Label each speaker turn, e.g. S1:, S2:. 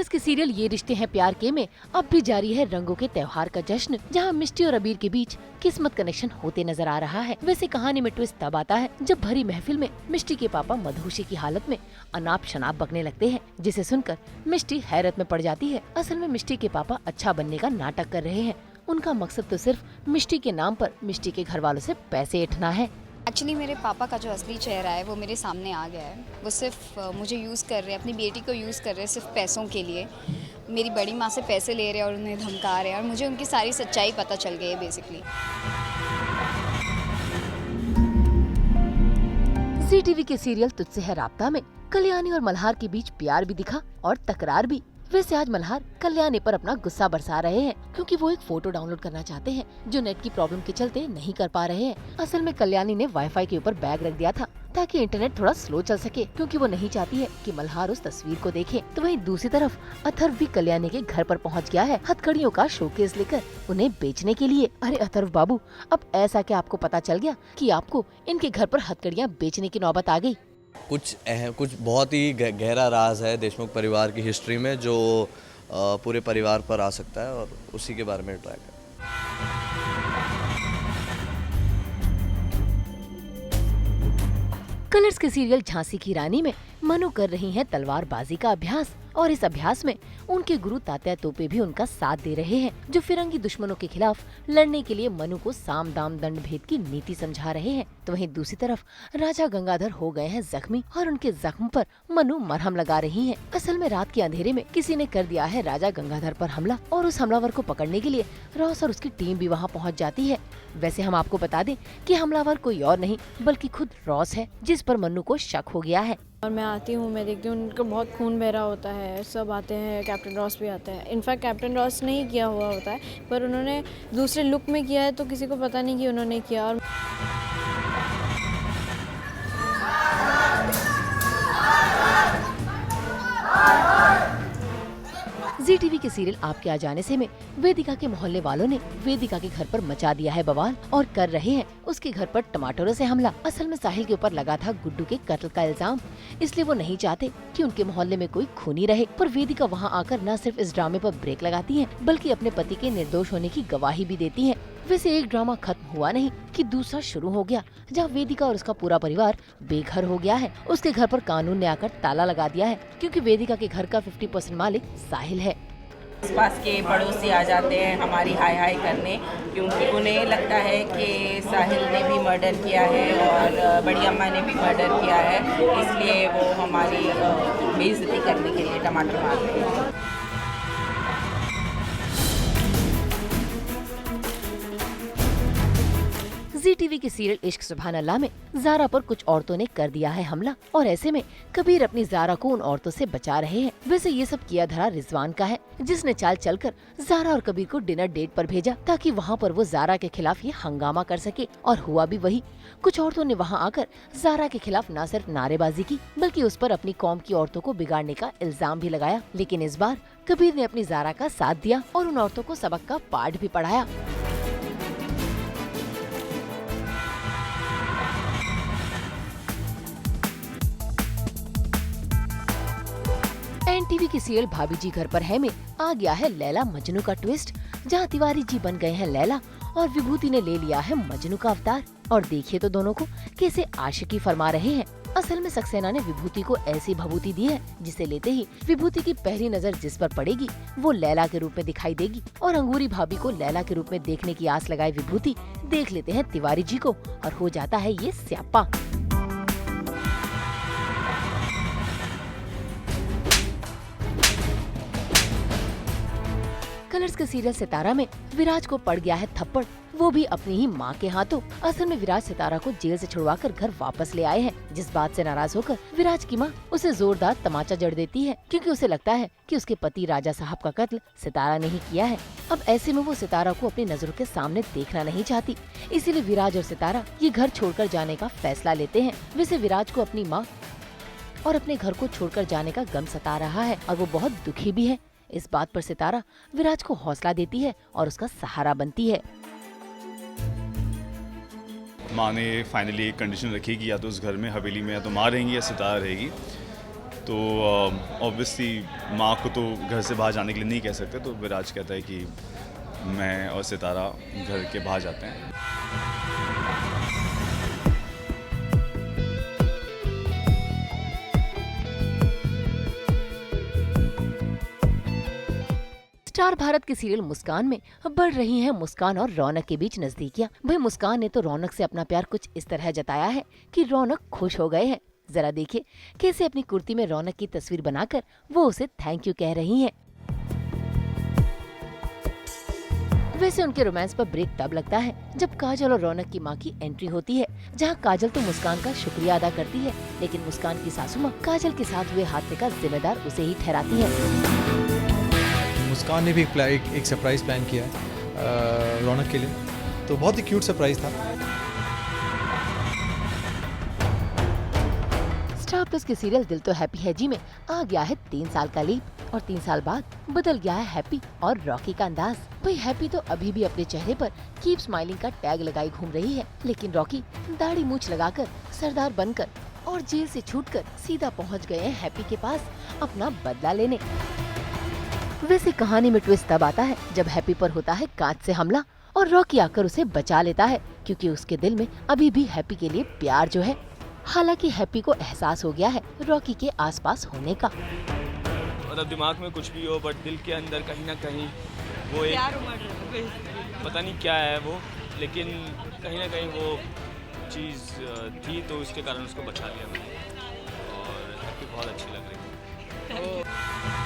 S1: Colours के serial ये रिश्ते हैं प्यार के में अब भी जारी है रंगों के त्योहार का जश्न, जहां मिष्टी और अबीर के बीच किस्मत कनेक्शन होते नजर आ रहा है। वैसे कहानी में ट्विस्ट तब आता है जब भरी महफिल में मिष्टी के पापा मधुशी की हालत में अनाप शनाप बकने लगते हैं, जिसे सुनकर मिष्टी हैरत में पड़ जाती है। असल में मिष्टी के पापा अच्छा बनने का नाटक कर रहे हैं। उनका मकसद तो सिर्फ मिष्टी के नाम पर मिष्टी के घर वालों से पैसे ऐंठना है।
S2: एक्चुअली मेरे पापा का जो असली चेहरा है वो मेरे सामने आ गया है। वो सिर्फ मुझे यूज़ कर रहे हैं, अपनी बेटी को यूज़ कर रहे हैं सिर्फ पैसों के लिए। मेरी बड़ी माँ से पैसे ले रहे हैं और उन्हें धमका रहे हैं, और मुझे उनकी सारी सच्चाई पता चल गई है बेसिकली।
S1: जी टीवी के सीरियल तुझसे है राब्ता में कल्याणी और मल्हार के बीच प्यार भी दिखा और तकरार भी। वैसे आज मल्हार कल्याणी पर अपना गुस्सा बरसा रहे हैं क्योंकि वो एक फोटो डाउनलोड करना चाहते हैं जो नेट की प्रॉब्लम के चलते नहीं कर पा रहे हैं। असल में कल्याणी ने वाईफाई के ऊपर बैग रख दिया था ताकि इंटरनेट थोड़ा स्लो चल सके, क्योंकि वो नहीं चाहती है कि मल्हार उस तस्वीर को देखे। तो वहीं दूसरी तरफ अथर्व भी कल्याणी के घर पर पहुंच गया है हथकड़ियों का शोकेस लेकर उन्हें बेचने के लिए। अरे अथर्व बाबू, अब ऐसा क्या आपको पता चल गया कि आपको इनके घर पर हथकड़ियाँ बेचने की नौबत आ गई?
S3: कुछ बहुत ही गहरा राज है देशमुख परिवार की हिस्ट्री में जो पूरे परिवार पर आ सकता है, और उसी के बारे में ट्राई करें।
S1: कलर्स के सीरियल झांसी की रानी में मनु कर रही हैं तलवारबाजी का अभ्यास, और इस अभ्यास में उनके गुरु तात्या तोपे भी उनका साथ दे रहे हैं, जो फिरंगी दुश्मनों के खिलाफ लड़ने के लिए मनु को साम दाम दंड भेद की नीति समझा रहे हैं। तो वहीं दूसरी तरफ राजा गंगाधर हो गए हैं जख्मी और उनके जख्म पर मनु मरहम लगा रही हैं। असल में रात के अंधेरे में किसी ने कर दिया है राजा गंगाधर पर हमला, और उस हमलावर को पकड़ने के लिए रॉस और उसकी टीम भी वहाँ पहुँच जाती है। वैसे हम आपको बता दें कि हमलावर कोई और नहीं बल्कि खुद रॉस है, जिस पर मनु को शक हो गया है।
S4: और मैं आती हूँ, मैं देखती हूँ उनका बहुत खून बह रहा होता है, सब आते हैं, कैप्टन रॉस भी आता है। इनफैक्ट कैप्टन रॉस ने ही किया हुआ होता है, पर उन्होंने दूसरे लुक में किया है तो किसी को पता नहीं कि उन्होंने किया। और
S1: जी टीवी के सीरियल आपके आ जाने से में वेदिका के मोहल्ले वालों ने वेदिका के घर पर मचा दिया है बवाल और कर रहे हैं उसके घर पर टमाटरों से हमला। असल में साहिल के ऊपर लगा था गुड्डू के कत्ल का इल्जाम, इसलिए वो नहीं चाहते कि उनके मोहल्ले में कोई खूनी रहे। पर वेदिका वहाँ आकर न सिर्फ इस ड्रामे पर ब्रेक लगाती है बल्कि अपने पति के निर्दोष होने की गवाही भी देती है। वैसे एक ड्रामा खत्म हुआ नहीं कि दूसरा शुरू हो गया, जहाँ वेदिका और उसका पूरा परिवार बेघर हो गया है। उसके घर पर कानून ने आकर ताला लगा दिया है क्योंकि वेदिका के घर का 50% मालिक साहिल है।
S5: आसपास के पड़ोसी आ जाते हैं हमारी हाय हाय करने, क्योंकि उन्हें लगता है कि साहिल ने भी मर्डर किया है और बड़ी अम्मा ने भी मर्डर किया है, इसलिए वो हमारी बेइज्जती करने के लिए टमाटर मारते हैं।
S1: जी टीवी के सीरियल इश्क सुभान अल्लाह में ज़ारा पर कुछ औरतों ने कर दिया है हमला, और ऐसे में कबीर अपनी ज़ारा को उन औरतों से बचा रहे हैं। वैसे ये सब किया धरा रिजवान का है, जिसने चाल चलकर ज़ारा और कबीर को डिनर डेट पर भेजा ताकि वहाँ पर वो ज़ारा के खिलाफ ये हंगामा कर सके, और हुआ भी वही। कुछ औरतों ने वहाँ आकर ज़ारा के खिलाफ न सिर्फ नारेबाजी की बल्कि उस पर अपनी कौम की औरतों को बिगाड़ने का इल्जाम भी लगाया। लेकिन इस बार कबीर ने अपनी ज़ारा का साथ दिया और उन औरतों को सबक का पाठ भी पढ़ाया। एनटीवी की सीरियल भाभी जी घर पर है में आ गया है लैला मजनू का ट्विस्ट, जहां तिवारी जी बन गए हैं लैला और विभूति ने ले लिया है मजनू का अवतार। और देखिए तो दोनों को कैसे आशिकी फरमा रहे हैं। असल में सक्सेना ने विभूति को ऐसी भभूति दी है जिसे लेते ही विभूति की पहली नजर जिस पर पड़ेगी वो लैला के रूप में दिखाई देगी, और अंगूरी भाभी को लैला के रूप में देखने की आस लगाए विभूति देख लेते हैं तिवारी जी को, और हो जाता है ये स्यापा। कलर्स के सीरियल सितारा में विराज को पड़ गया है थप्पड़, वो भी अपनी ही माँ के हाथों। असल में विराज सितारा को जेल से छुड़वाकर घर वापस ले आए हैं, जिस बात से नाराज होकर विराज की माँ उसे जोरदार तमाचा जड़ देती है क्योंकि उसे लगता है कि उसके पति राजा साहब का कत्ल सितारा ने ही किया है। अब ऐसे में वो सितारा को अपनी नजरों के सामने देखना नहीं चाहती, इसीलिए विराज और सितारा ये घर छोड़कर जाने का फैसला लेते हैं। वैसे विराज को अपनी माँ और अपने घर को छोड़कर जाने का गम सता रहा है और वो बहुत दुखी भी है। इस बात पर सितारा विराज को हौसला देती है और उसका सहारा बनती है।
S6: माँ ने फाइनली एक कंडीशन रखी कि या तो उस घर में हवेली में या तो माँ रहेंगी या सितारा रहेगी। तो ऑब्वियसली माँ को तो घर से बाहर जाने के लिए नहीं कह सकते, तो विराज कहता है कि मैं और सितारा घर के बाहर जाते हैं।
S1: स्टार भारत के सीरियल मुस्कान में अब बढ़ रही हैं मुस्कान और रौनक के बीच नजदीकियां। भाई मुस्कान ने तो रौनक से अपना प्यार कुछ इस तरह जताया है कि रौनक खुश हो गए हैं। जरा देखिए कैसे अपनी कुर्ती में रौनक की तस्वीर बनाकर वो उसे थैंक यू कह रही हैं। वैसे उनके रोमांस पर ब्रेक तब लगता है जब काजल और रौनक की मां की एंट्री होती है, जहां काजल तो मुस्कान का शुक्रिया अदा करती है, लेकिन मुस्कान की सासू मां काजल के साथ हुए हादसे का जिम्मेदार उसे ही ठहराती है।
S7: मुस्कान ने भी एक सरप्राइज प्लान किया है रौनक के लिए, तो बहुत ही क्यूट सरप्राइज था।
S1: स्टार प्लस के सीरियल दिल तो हैप्पी है जी में आ गया है 3 साल का लीप और 3 साल बाद बदल गया है हैप्पी और रॉकी का अंदाज। भाई हैप्पी तो अभी भी अपने चेहरे पर कीप स्माइलिंग का टैग लगाई घूम रही है, लेकिन रॉकी दाढ़ी मूछ लगाकर सरदार बनकर और जेल से छूटकर सीधा पहुंच गए हैं हैप्पी के पास अपना बदला लेने। वैसे कहानी में ट्विस्ट तब आता है जब हैप्पी पर होता है कांच से हमला और रॉकी आकर उसे बचा लेता है, क्योंकि उसके दिल में अभी भी हैप्पी के लिए प्यार जो है। हालांकि हैप्पी को एहसास हो गया है रॉकी के आसपास होने का।
S8: मतलब दिमाग में कुछ भी हो बट दिल के अंदर कहीं ना कहीं वो एक पता नहीं क्या है वो, लेकिन कहीं ना कहीं वो चीज़ थी, तो उसके कारण उसको बचा लिया मैंने और हैप्पी बहुत अच्छी लग रही थी।